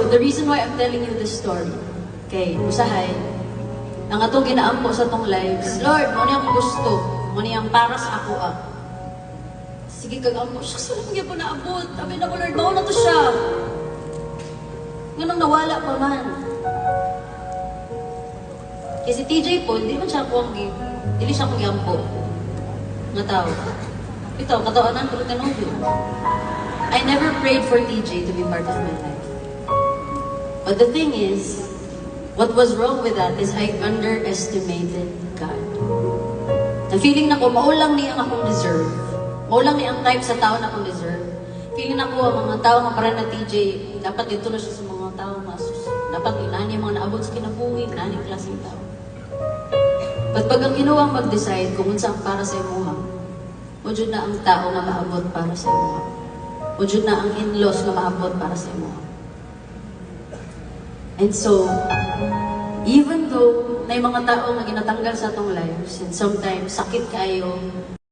the reason why I'm telling you this story, kay usahay, ang atong ginaampo sa tong lives, Lord, mo niya akong gusto, mo niya ang para sa ako Sige kagampo, siya sa lang po naabot. Sabi na ko, Lord, mao na to siya. Ganang nawala pa man. Kasi TJ po, hindi man siya akong dili siya akong giampo. Nga tao. Ito, katawanan ko tinong yun. I never prayed for TJ to be part of my life. But the thing is, what was wrong with that is I underestimated God. Na feeling na ko, maulang niya ang akong deserve. Maulang niya ang type sa tao na akong deserve. Feeling na ko, ang mga tao nga para na TJ, dapat dito na siya sa mga tao masus. Dapat inahan niya mga naabot sa kinabuhi, inahan yung klaseng tao. But pag ang ginawang mag-decide kung unsa ang para sa imuha, o dyan na ang tao na maabot para sa imuha. O dyan na ang in-laws na maabot para sa imuha. And so, even though may mga tao nga ginatanggal sa atong lives, and sometimes sakit kayo,